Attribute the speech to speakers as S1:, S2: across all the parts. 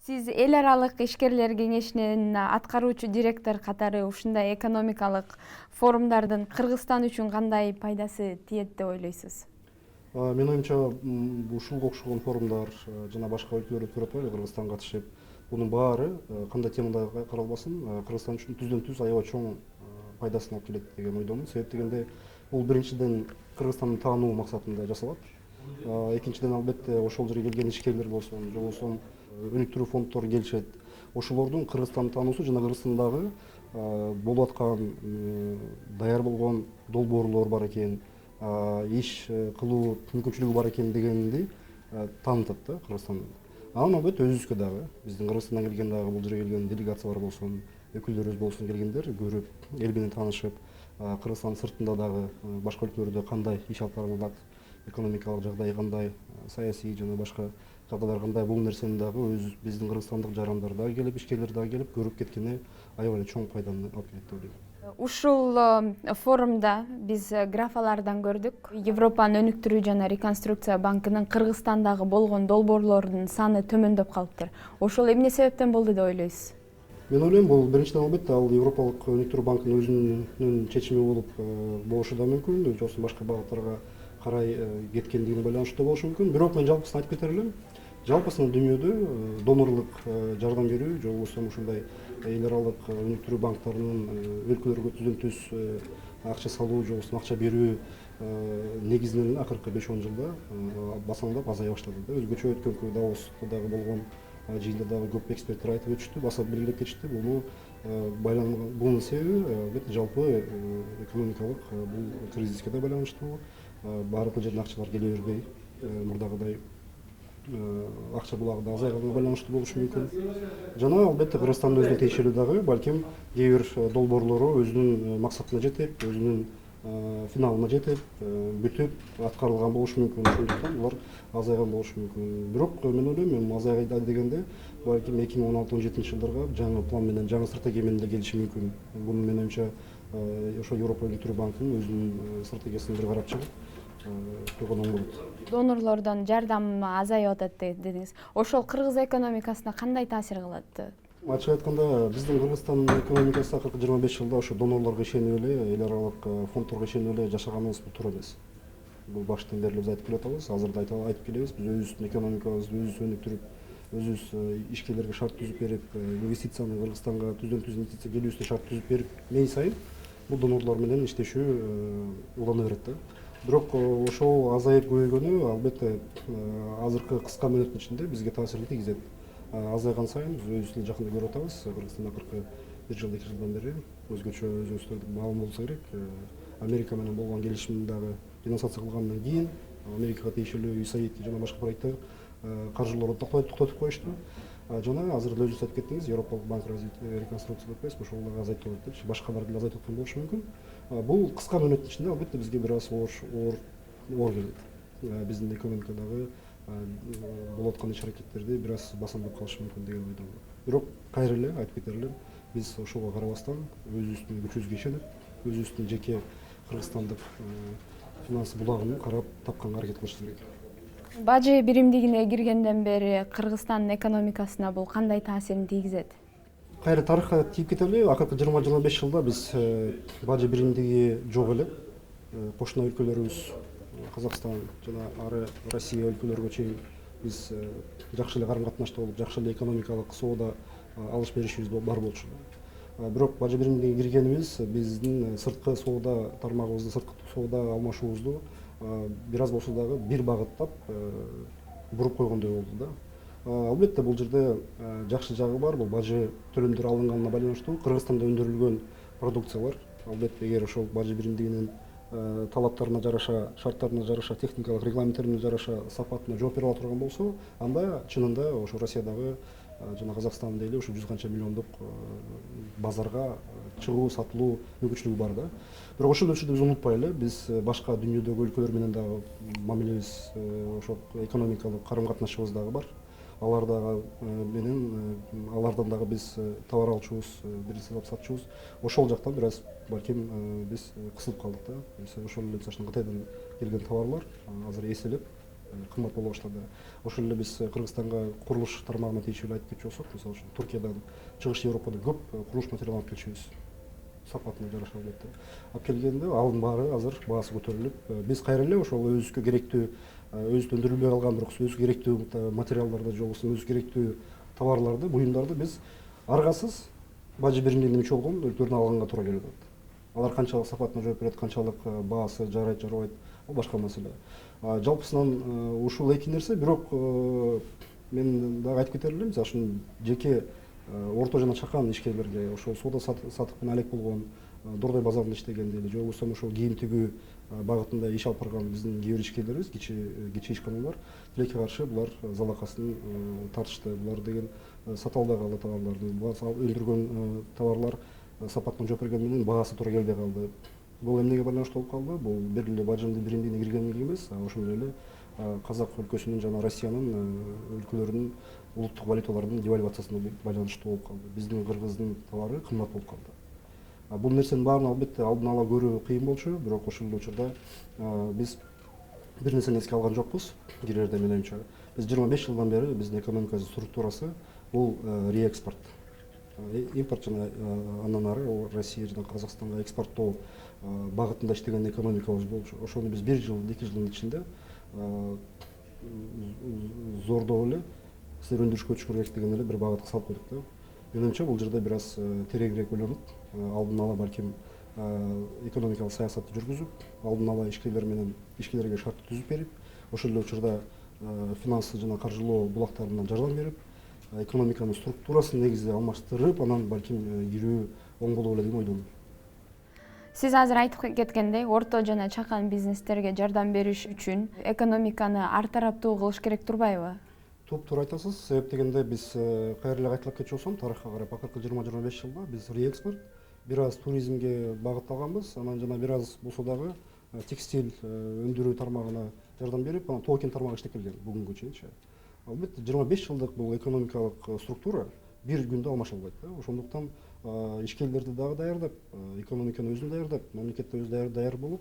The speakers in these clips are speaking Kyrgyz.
S1: Сиз эл аралык ишкерлер кеңешинин аткаруучу директор катары ушундай экономикалык форумдардын Кыргызстан үчүн кандай пайдасы тиет деп ойлойсуз?
S2: Менин оюмча ушунга окшогон форумдар жана башка өлкөлөр өткөрүп атпайбы Кыргызстан катышып. Бунун баары кандай темада каралбасын Кыргызстан үчүн түздөн түз аябай чоң пайдасын алып келет деген ойдомун. Себеп дегенде бул биринчиден Кыргызстанды таануу максатында жасалат. Экинчиден албетте ошол жерге келген ишкерлер болсун, же болбосо өнүктүрүү фонддору келишет. Ошолордун Кыргызстанды таануусу жана Кыргызстандагы болуп аткан даяр болгон долбоорлор бар экен, иш кылуу мүмкүнчүлүгү бар экен дегенди таанытат да Кыргызстан. Анан албетте өзүбүзгө дагы биздин Кыргызстандан келген дагы бул жерге келген делегациялар болсун, өкүлдөрүбүз болсун келгендер көрүп, эл менен таанышып, Кыргызстандын сыртында дагы башка өлкөлөрдө кандай иш алып барылат, экономикалык жагдай кандай, саясий жана башка жагдайлар кандай, бул нерсени дагы өз биздин кыргызстандык жарандар дагы келип, ишкерлер дагы келип көрүп кеткени аябай эле чоң пайданы алып келет деп ойлойм.
S1: Ушул форумда биз графалардан көрдүк. Европанын өнүктүрүү жана реконструкция банкынын Кыргызстандагы болгон долбоорлордун саны төмөндөп калыптыр. Ошол эмне себептен болду деп ойлойсуз?
S2: Мен ойлойм, бул биринчиден албетте ал Европалык өнүктүрүү банкынын өзүнүн чечими болуп болушу да мүмкүн, же болбосо башка багыттарга карай кеткендигине байланыштуу болушу мүмкүн. Бирок мен жалпысын айтып кетер элем. Жалпысынан дүйнөдө донорлук жардам берүү, же болбосо ушундай эл аралык өнүктүрүү банктарынын өлкөлөргө түздөн түз акча салуу, же болбосо акча берүү негизинен акыркы 5-10 жылда басаңдап азая баштады да. Өзгөчө өткөнкү Давоста дагы болгон жыйында дагы көп эксперттер айтып өтүштү, баса белгилеп кетишти. Бунун себеби албетте жалпы экономикалык бул кризиске да байланыштуу. Баардык жерден акчалар келе бербей, мурдагыдай акча булагы да азайганга байланыштуу болушу мүмкүн. Жана албетте Кыргызстандын өзүнө тиешелүү дагы балким кээ бир долбоорлору өзүнүн максатына жетип, өзүнүн финалына жетип, бүтүп аткарылган болушу мүмкүн. Ошондуктан булар азайган болушу мүмкүн. Бирок мен ойлойм, азайган дегенде балким 2016-17 жылдарга жаңы план менен, жаңы стратегия менен эле келиши мүмкүн. Бул менин оюмча ошо Европа өнүктүрүү банкынын өзүнүн стратегиясын бир карап чыгып койгон оң болот.
S1: Донорлордон жардам азайып атат дедиңиз. Ошол кыргыз экономикасына кандай таасир кылат?
S2: Ачык айтканда, биздин Кыргызстандын экономикасы акыркы 25 жылда ошо донорлорго ишенип эле, эл аралык фонддорго ишенип эле жашаганыбыз бул туура эмес. Бул баштан бери эле биз айтып келатабыз, азыр да айтып келебиз. Биз өзүбүздүн экономикабызды өзүбүз өнүктүрүп, өзүбүз ишкерлерге шарт түзүп берип, инвестицияны Кыргызстанга түздөн түз инвестиция келүүсүнө шарт түзүп берип, мени сайын бул донорлор менен иштешүү улана берет да. Бирок ошол азайып көбөйгөнү албетте азыркы кыска мөөнөттүн ичинде бизге таасирин тийгизет. Азайган сайын биз өзүбүздү жакында көрүп атабыз. Кыргызстан акыркы 1 жыл 2 жылдан бери өзгөчө өзгөрүштөрдү маалым болсо керек. Америка менен болгон келишимди дагы денонсация кылгандан кийин Америкага тиешелүү USAID жана башка проекттер каржылоорун токтотуп коюшту. Жана азыр эле өзүңүз айтып кеттиңиз, Европалык банк развития реконструкция деп коебузбу, ошол дагы азайтып атат депчи, башкалар деле азайтып аткан болушу мүмкүн. Бул кыска мөөнөттүн ичинде албетте бизге бир аз оор келет. Биздин экономикадагы болуп аткан иш аракеттерди бир аз басамдап калышы мүмкүн деген ойдомун. Бирок кайра эле айтып кетер элем, биз ошого карабастан өзүбүздүн күчүбүзгө ишенип, өзүбүздүн жеке кыргызстандык финанс булагын карап тапканга аракет кылышыбыз керек.
S1: Бажы биримдигине киргенден бери Кыргызстандын экономикасына бул кандай таасирин тийгизет?
S2: Кайра тарыхка тийип кетели. Акыркы 20-25 жылда биз бажы биримдиги жок эле. Кошуна өлкөлөрүбүз Казакстан жана ары Россия өлкөлөргө чейин биз жакшы эле карым катнашта болуп, жакшы эле экономикалык соода алыш беришибиз бар болчу. Бирок бажы биримдиге киргенибиз биздин сырткы соода тармагыбызды, сырткы соода алмашуубузду бир аз болсо дагы бир багыттап буруп койгондой болду да. Албетте бул жерде жакшы жагы бар. Бул бажы төлөмдөр алынганына байланыштуу. Кыргызстанда өндүрүлгөн продукциялар албетте эгер ошол бажы биримдигинин талаптарына жараша, шарттарына жараша, техникалык регламенттерине жараша сапатына жооп бере ала турган болсо, анда чынында ошо Россиядагы жана Казакстандын дейли ушу 100 канча миллиондук базарга чыгуу, сатылуу мүмкүнчүлүгү бар да. Бирок ошол өлчөдө биз унутпайлы, биз башка дүйнөдөгү өлкөлөр менен дагы мамилебиз, ошо экономикалык карым катнашыбыз дагы бар. Алардан дагы биз товар алчубуз, бир нерсе сатчубуз. Ошол жактан бир аз балким биз кысылып калдык да. Ошол эле Кытайдан келген товарлар азыр эселеп кымбат боло баштады. Ошол эле биз Кыргызстанга курулуш тармагына тиешелүү айтып кетчү болсок, мисалы үчүн Туркиядан, Чыгыш Европадан көп курулуш материалын алып келчүбүз. Сапатына жараша алып алып келгенде алын баары азыр баасы көтөрүлүп, биз кайра эле ошол өзүбүзгө керектүү, өзүбүздө өндүрүлбөй калган бирок өзүбүзгө керектүү материалдарды же болбосо өзүгө керектүү товарларды, буюмдарды биз аргасыз бажы биримдигине мүчө болгон өлкөлөрдөн алганга туура келип атат. Алар канчалык сапатына жооп берет, канчалык баасы жарайт, жарабайт, ал башка маселе. Жалпысынан ушул эки нерсе, бирок мен дагы айтып кетер элем, мисалы үчүн жеке орто жана чакан ишкерлерге, ошол соода сатык менен алек болгон, Дордой базарында иштеген же болбосо ошол кийим тигүү багытында иш алып барган биздин кээ бир ишкерлерибиз, кичи ишканалар тилекке каршы булар залакасын тартышты. Булар деген сата албай калды товарларды, өндүргөн товарлар сапатына жооп берген менен баасы туура келбей калды. Бул эмнеге байланыштуу болуп калды? Бул бир эле бажындын биримдигине киргендиги эмес, ошол эле Казак өлкөсүнүн жана Россиянын өлкөлөрүнүн улуттук валюталарынын девальвациясына байланыштуу болуп калды. Биздин кыргыздын товары кымбат болуп калды. Бул нерсенин баарын албетте алдын ала көрүү кыйын болчу, бирок ошол эле учурда биз бир нерсени эске алган жокпуз кирерде менимче. Биз 25 жылдан бери биздин экономикабыздын структурасы бул реэкспорт. Импорт жана андан ары Россия жана Казакстанга экспорттоо багытында иштеген экономикабыз болчу. Ошону биз 1 жыл, 2 жылдын ичинде зордоп эле силер өндүрүшкө өтүш керек деген эле бир багытка салып койдук да. Менимче бул жерде бир аз тереңирээк ойлонуп, алдын ала балким экономикалык саясатты жүргүзүп, алдын ала ишкерлерге шарт түзүп берип, ошол эле учурда финансы жана каржылоо булактарынан жардам берип, экономиканын структурасын негизи алмаштырып, анан балким кирүү оң болот эле деп ойдомун.
S1: Сиз азыр айтып кеткендей, орто жана чакан бизнестерге жардам бериш үчүн экономиканы ар тараптуу кылыш керек турбайбы?
S2: Туура айтасыз. Себеп дегенде биз кайра эле кайталап кетчү болсом, тарыхка карап, акыркы 20-25 жылда биз реэкспорт, бир аз туризмге багытталганбыз, анан жана бир аз болсо дагы текстиль өндүрүү тармагына жардам берип, анан тоо кен тармагы иштеп келген бүгүнгө чейинчи. Албетте 25 жылдык бул экономикалык структура бир күндө алмаша албайт да. Ошондуктан ишкерлерди дагы даярдап, экономиканы өзүн даярдап, мамлекетте өзү даяр болуп,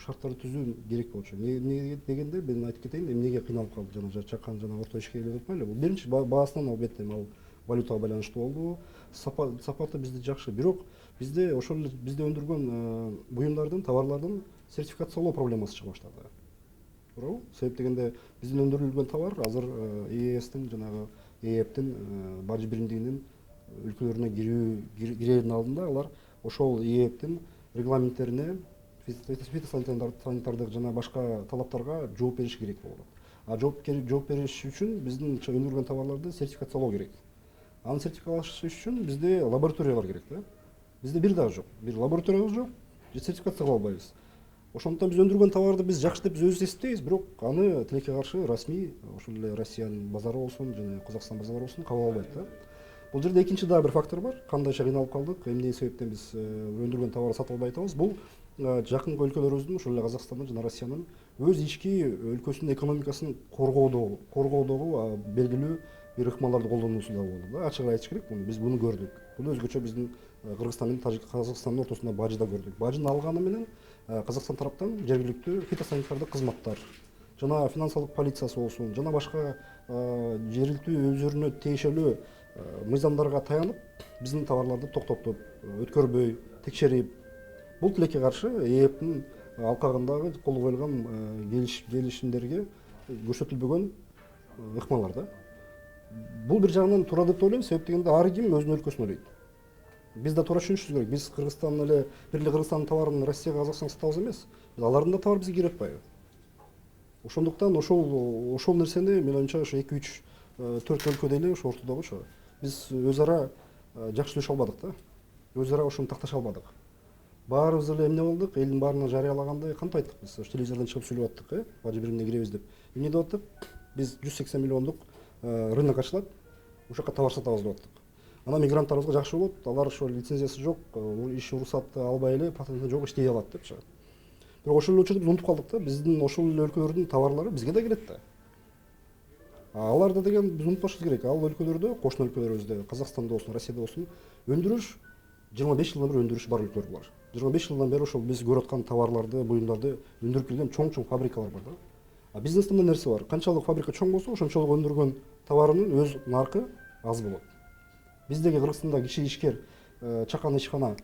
S2: шарттарды түзүү керек болчу. Эмне дегенде мен айтып кетейин, эмнеге кыйналып калды жана чакан жана орто ишкерлер деп эле. Бул биринчи баасынан албетте ал валютага байланыштуу болду. Сапаты бизде жакшы, бирок бизде ошол эле бизде өндүргөн буюмдардын, товарлардын сертификациялоо проблемасы чыга баштады. Туурабы? Себеп дегенде биздин өндүрүлгөн товар азыр ЕСтин жанагы ЕЭПтин бажы биримдигинин өлкөлөрүнө кирердин алдында алар ошол ЕЭПтин регламенттерине, фитосанитардык жана башка талаптарга жооп бериш керек болот. Жооп бериш үчүн биздин өндүрүлгөн товарларды сертификациялоо керек. Аны сертификациялаш үчүн бизде лабораториялар керек да. Бизде бир дагы жок. Бир лабораториябыз жок, сертификация кыла албайбыз. Ошондуктан биз өндүргөн товарды биз жакшы деп өзүбүз эсептейбиз, бирок аны тилекке каршы расмий ошол эле Россиянын базары болсун жана Казакстан базары болсун кабыл албайт да. Бул жерде экинчи дагы бир фактор бар. Кандайча кыйналып калдык, эмне себептен биз өндүргөн товарды сатып албай атабыз? Бул жакынкы өлкөлөрүбүздүн, ошол эле Казакстандын жана Россиянын өз ички өлкөсүнүн экономикасын коргоодогу белгилүү бир ыкмаларды колдонуусу да болду да. Ачык айтыш керек, биз буну көрдүк. Буну өзгөчө биздин Кыргызстан менен Казакстандын ортосунда бажыда көрдүк. Бажыны алганы менен Казакстан тараптан жергиликтүү фитосанитардык кызматтар жана финансылык полициясы болсун, жана башка жергиликтүү өздөрүнө тиешелүү мыйзамдарга таянып, биздин товарларды токтотуп, өткөрбөй, текшерип, бул тилекке каршы ЕЭПтин алкагындагы кол коюлган келишимдерге көрсөтүлбөгөн ыкмалар да. Бул бир жагынан туура деп ойлойм, себеп дегенде ар ким өзүнүн өлкөсүн ойлойт. Биз да туура түшүнүшүбүз керек. Биз Кыргызстан эле бир эле Кыргызстандын товарын Россияга, Казакстанга сатабыз эмес. Алардын да товары бизге кире атпайбы? Ошондуктан ошол нерсени мен оюмча ошо 2-3-4 өлкөдө эле ошо ортодогучу биз өз ара жакшы түшүнүшө албадык да. Өз ара ошону такташа албадык. Баарыбыз эле эмне болдук? Элдин баарына жарыялагандай кантип айттык биз? Телевизордон чыгып сүйлөп аттык, бажы биримине киребиз деп. Эмне деп аттык? Биз 180 миллиондук рынок ачылат, ошол жака товар сатабыз деп аттык. Анан мигранттарыбызга жакшы болот, алар ошо лицензиясы жок, иш уруксатты албай эле, патенти жок иштей алат депчи. Бирок ошол эле учурда биз унутуп калдык да, биздин ошол эле өлкөлөрдүн товарлары бизге да келет да. Аларда деген биз унутпашыбыз керек. Ал өлкөлөрдө, кошуна өлкөлөрүбүздө, Казакстанда болсун, Россияда болсун, өндүрүш 25 жылдан бери өндүрүш бар өлкөлөр булар. 25 жылдан бери ошол биз көрүп аткан товарларды, буюмдарды өндүрүп келген чоң-чоң фабрикалар бар да. Бизнесте мындай нерсе бар. Канчалык фабрика чоң болсо, ошончолук өндүргөн товарынын өз наркы аз болот. Биздеги Кыргызстанда кичи ишкер чакан ишкана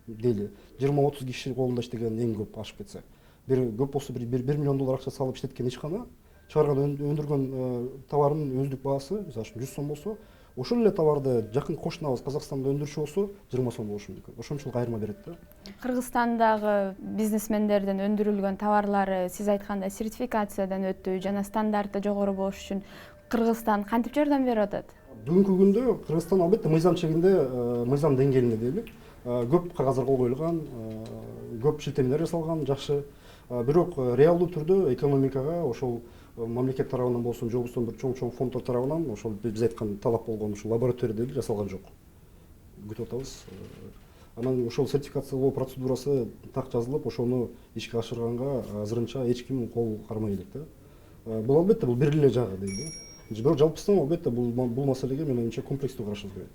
S2: дейли 20-30 киши колунда иштеген эң көп ашып кетсе. Бир көп болсо $1 миллион акча салып иштеткен ишкана чыгарган өндүргөн товарынын өздүк баасы, мисалы үчүн 100 сом болсо, ошол эле товарды жакын кошунабыз Казакстанда өндүрүшү болсо 20 сом болушу мүмкүн. Ошончолук айырма берет да.
S1: Кыргызстандагы бизнесмендердин өндүрүлгөн товарлары сиз айткандай сертификациядан өттү жана стандарты жогору болуш үчүн Кыргызстан кантип жардам берип атат?
S2: Бүгүнкү күндө Кыргызстан албетте мыйзам чегинде, мыйзам деңгээлинде дейли, көп кагаздар кол коюлган, көп шилтемелер жасалган, жакшы. Бирок реалдуу түрдө экономикага ошол мамлекет тарабынан болсун, же болбосо бир чоң фонддор тарабынан ошол биз айткан талап болгон ушул лаборатория дейли жасалган жок. Күтүп атабыз. Анан ошол сертификациялоо процедурасы так жазылып, ошону ишке ашырганга азырынча эч ким кол кармай элек да. Бул албетте бул бир эле жагы дейли. Бирок жалпысынан албетте бул маселеге менин оюмча комплекстүү карашыбыз керек.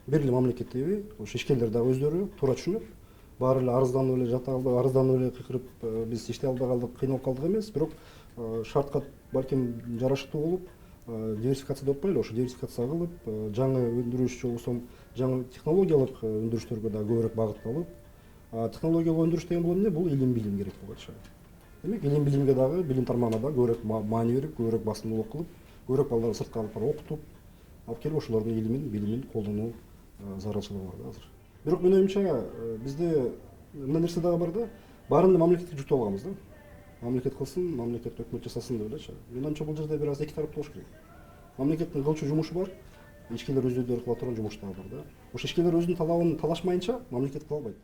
S2: Бир эле мамлекеттеги ошо ишкерлер да өздөрү туура түшүнүп, баары эле арызданып эле жата алды, арызданып эле кыйкырып биз иштей албай калдык, кыйналып калдык эмес, бирок шартка балким жараштуу болуп, диверсификация деп атпайлы, ошо диверсификация кылып, жаңы өндүрүш же болбосо жаңы технологиялык өндүрүштөргө да көбүрөөк багытталып, технологиялык өндүрүш деген бул эмне? Бул илим билим керек болот. Демек, илим билимге дагы, билим тармагына да көбүрөөк маани берип, көбүрөөк басымдуулук кылып, көбүрөөк балдарды сыртка алып барып окутуп, алып келип ошолордун илимин, билимин колдонуу зарылчылыгы бар да азыр. Бирок менин оюмча бизде мындай нерсе дагы бар да, баарын мамлекетке жүктөп алганбыз да. Мамлекет кылсын, мамлекет өкмөт жасасын деп элечи. Менин оюмча бул жерде бир аз эки тараптуу болуш керек. Мамлекеттин кылчу жумушу бар, ишкерлер өздөрү кыла турган жумуштары бар да. Ошо ишкерлер өзүнүн талабын талашмайынча мамлекет кыла албайт.